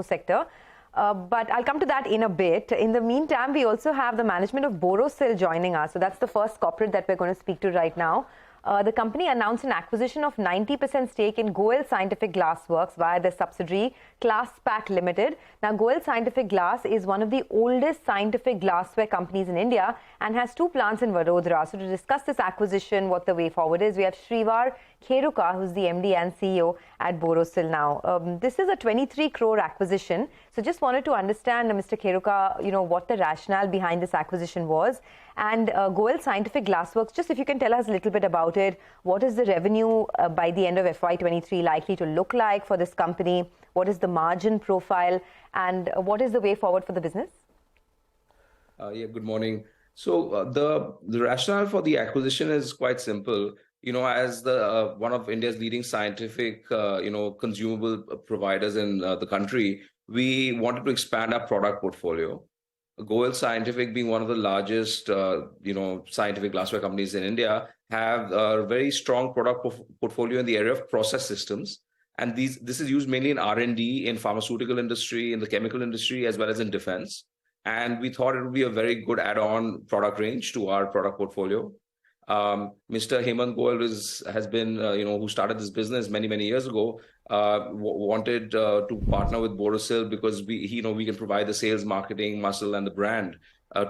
sector. But I'll come to that in a bit. In the meantime, we also have the management of Borosil joining us. So that's the first corporate that we're going to speak to right now. The company announced an acquisition of 90% stake in Goel Scientific Glassworks via their subsidiary Klasspack Limited. Now, Goel Scientific Glass is one of the oldest scientific glassware companies in India and has 2 plants in Vadodara. So to discuss this acquisition, what the way forward is, we have Shrivar Kheruka, who's the MD and CEO at Borosil now. This is a 23 crore acquisition. So just wanted to understand, Mr. Kheruka, what the rationale behind this acquisition was. And Goel Scientific Glassworks, just if you can tell us a little bit about it. What is the revenue by the end of FY23 likely to look like for this company? What is the margin profile? And what is the way forward for the business? Good morning. So the rationale for the acquisition is quite simple. As the one of India's leading scientific, consumable providers in the country, we wanted to expand our product portfolio. Goel Scientific, being one of the largest, scientific glassware companies in India, have a very strong product portfolio in the area of process systems. And this is used mainly in R&D, in pharmaceutical industry, in the chemical industry, as well as in defense. And we thought it would be a very good add-on product range to our product portfolio. Mr. Hemant Goel has been, who started this business many, many years ago, wanted to partner with Borosil because we can provide the sales, marketing, muscle, and the brand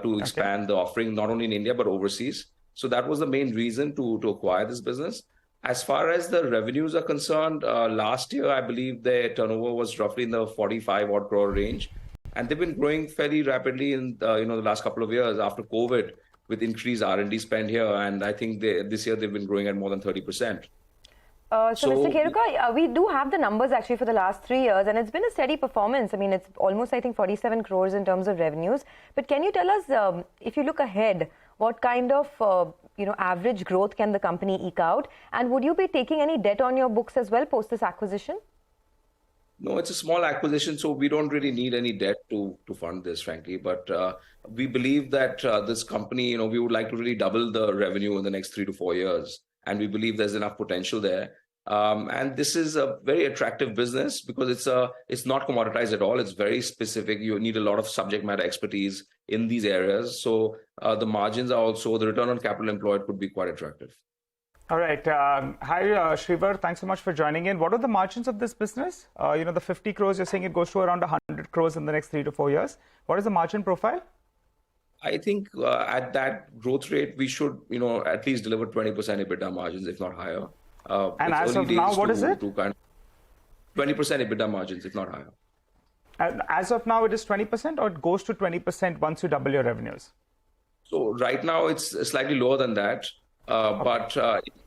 to expand the offering not only in India but overseas. So that was the main reason to acquire this business. As far as the revenues are concerned, last year I believe their turnover was roughly in the 45 odd crore range, and they've been growing fairly rapidly in the last couple of years after COVID, with increased R&D spend here, and I think this year they've been growing at more than 30%. So Mr. Kheruka, we do have the numbers actually for the last 3 years, and it's been a steady performance. I mean, it's almost, I think, 47 crores in terms of revenues. But can you tell us, if you look ahead, what kind of average growth can the company eke out? And would you be taking any debt on your books as well post this acquisition? No, it's a small acquisition, so we don't really need any debt to fund this, frankly. But we believe that this company, we would like to really double the revenue in the next 3 to 4 years. And we believe there's enough potential there. And this is a very attractive business because it's not commoditized at all. It's very specific. You need a lot of subject matter expertise in these areas. So the margins are also, the return on capital employed could be quite attractive. All right. Hi, Shrivar. Thanks so much for joining in. What are the margins of this business? The 50 crores, you're saying it goes to around 100 crores in the next 3 to 4 years. What is the margin profile? I think at that growth rate, we should, at least deliver 20% EBITDA margins, if not higher. And as of now, what is it? 20% EBITDA margins, if not higher. And as of now, it is 20%, or it goes to 20% once you double your revenues? So right now, it's slightly lower than that. But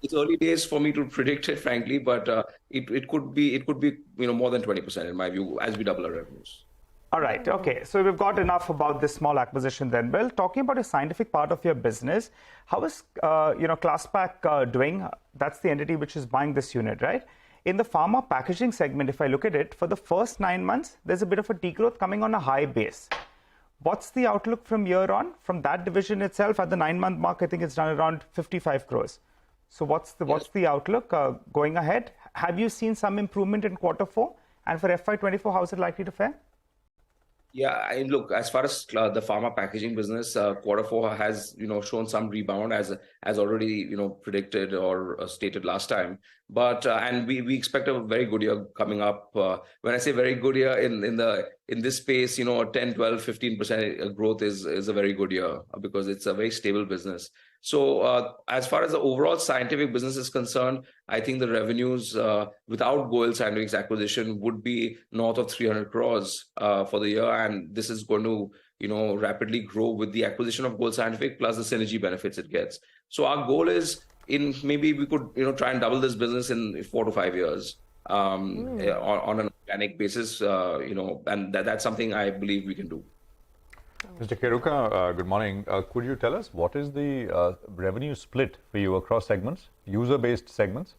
it's early days for me to predict it, frankly. But it could be more than 20% in my view as we double our revenues. All right. Okay. So we've got enough about this small acquisition then. Well, talking about the scientific part of your business, how is Klasspack doing? That's the entity which is buying this unit, right? In the pharma packaging segment, if I look at it, for the first 9 months, there's a bit of a degrowth coming on a high base. What's the outlook from here on? From that division itself, at the 9-month mark, I think it's done around 55 crores. So what's the outlook going ahead? Have you seen some improvement in quarter 4? And for FY24, how is it likely to fare? Yeah, look, as far as the pharma packaging business, quarter 4 has, shown some rebound as already, predicted or stated last time. But and we expect a very good year coming up. When I say very good year in this space, 10, 12, 15% growth is a very good year because it's a very stable business. So as far as the overall scientific business is concerned, I think the revenues without Goel Scientific's acquisition would be north of 300 crores for the year. And this is going to, rapidly grow with the acquisition of Goel Scientific plus the synergy benefits it gets. So our goal is maybe we could, try and double this business in 4 to 5 years on an organic basis, and that's something I believe we can do. Mr. Kheruka, good morning. Could you tell us what is the revenue split for you across segments, user-based segments?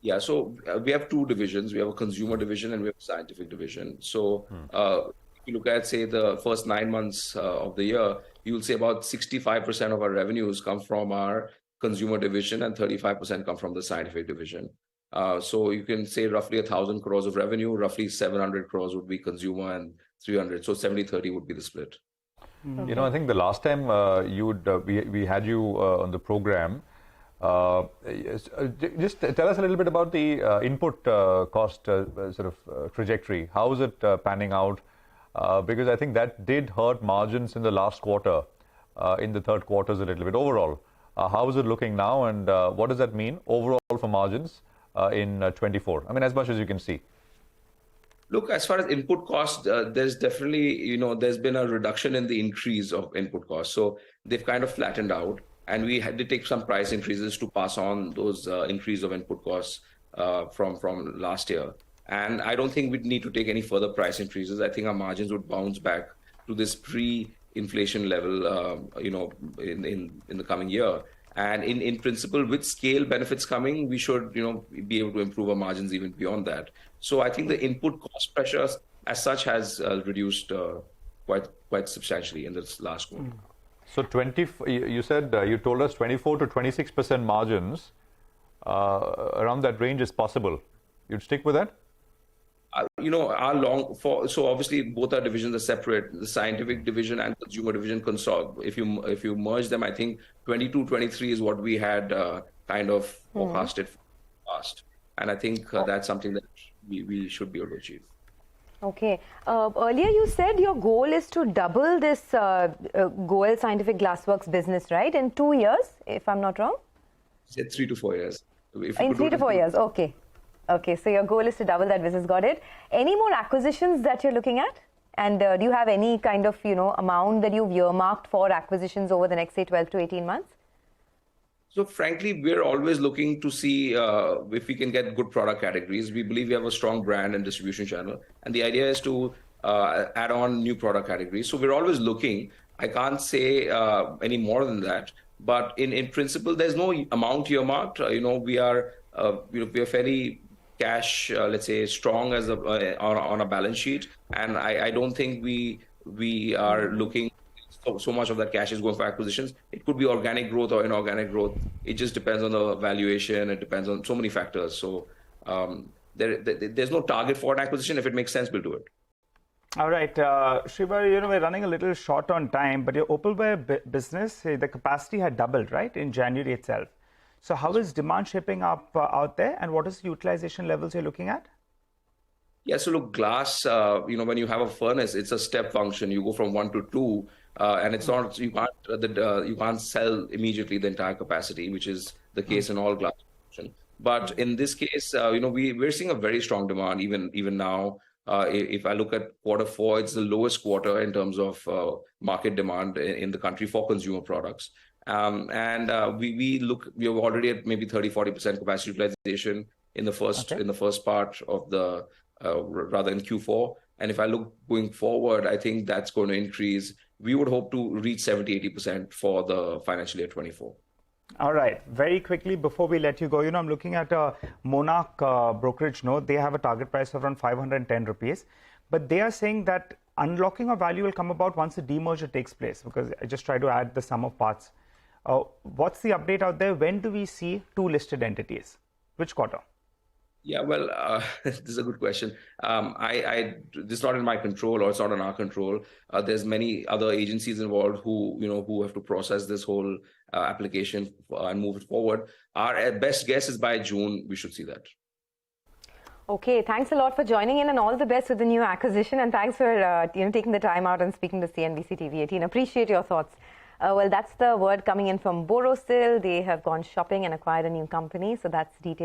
Yeah, so we have 2 divisions. We have a consumer division and we have a scientific division. So if you look at, say, the first 9 months of the year, you'll see about 65% of our revenues come from our consumer division and 35% come from the scientific division. So you can say roughly 1,000 crores of revenue, roughly 700 crores would be consumer and 300. So 70-30 would be the split. You know, I think the last time we had you on the program, just tell us a little bit about the input cost sort of trajectory. How is it panning out? Because I think that did hurt margins in the last quarter, in the third quarters a little bit overall. How is it looking now, and what does that mean overall for margins in 24? I mean, as much as you can see. Look, as far as input cost, there's definitely, there's been a reduction in the increase of input costs. So they've kind of flattened out, and we had to take some price increases to pass on those increase of input costs from last year. And I don't think we'd need to take any further price increases. I think our margins would bounce back to this pre-inflation level, in the coming year. And in principle, with scale benefits coming, we should, be able to improve our margins even beyond that. So I think the input cost pressure as such has reduced quite substantially in this last quarter. So you said, you told us 24 to 26% margins, around that range is possible. You'd stick with that? So obviously both our divisions are separate. The scientific division and consumer division if you merge them, I think 22, 23 is what we had kind of forecasted past. And I think that's something that we should be able to achieve. Okay. Earlier you said your goal is to double this Goel Scientific Glassworks business, right? In 2 years, if I'm not wrong? Say 3 to 4 years. In 3 to 4 years, okay. Okay, so your goal is to double that business, got it. Any more acquisitions that you're looking at? And do you have any kind of, amount that you've earmarked for acquisitions over the next, say, 12 to 18 months? So frankly, we're always looking to see if we can get good product categories. We believe we have a strong brand and distribution channel. And the idea is to add on new product categories. So we're always looking. I can't say any more than that. But in principle, there's no amount earmarked. We are fairly cash, let's say, strong as on a balance sheet, and I don't think we are looking. So much of that cash is going for acquisitions. It could be organic growth or inorganic growth. It just depends on the valuation. It depends on so many factors. So there's no target for an acquisition. If it makes sense, we'll do it. All right, Shreevar, we're running a little short on time, but your opalware business, the capacity had doubled, right, in January itself. So how is demand shaping up out there, and what is the utilization levels you're looking at? Yeah, so look, glass, when you have a furnace, it's a step function. You go from 1 to 2, and it's not, you can't sell immediately the entire capacity, which is the case in all glass production. But in this case, we're seeing a very strong demand even now. If I look at Q4, it's the lowest quarter in terms of market demand in the country for consumer products. We're already at maybe 30-40% capacity utilization in the first part of the rather in Q4. And if I look going forward, I think that's going to increase. We would hope to reach 70-80% for the financial year 24. All right. Very quickly, before we let you go, I'm looking at a Monarch brokerage note. They have a target price of around 510 rupees. But they are saying that unlocking of value will come about once the demerger takes place, because I just try to add the sum of parts. What's the update out there? When do we see 2 listed entities? Which quarter? Yeah, well, this is a good question. This is not in my control, or it's not in our control. There's many other agencies involved who have to process this whole application and move it forward. Our best guess is by June we should see that. Okay, thanks a lot for joining in, and all the best with the new acquisition. And thanks for taking the time out and speaking to CNBC TV 18. Appreciate your thoughts. Well, that's the word coming in from Borosil. They have gone shopping and acquired a new company. So that's details.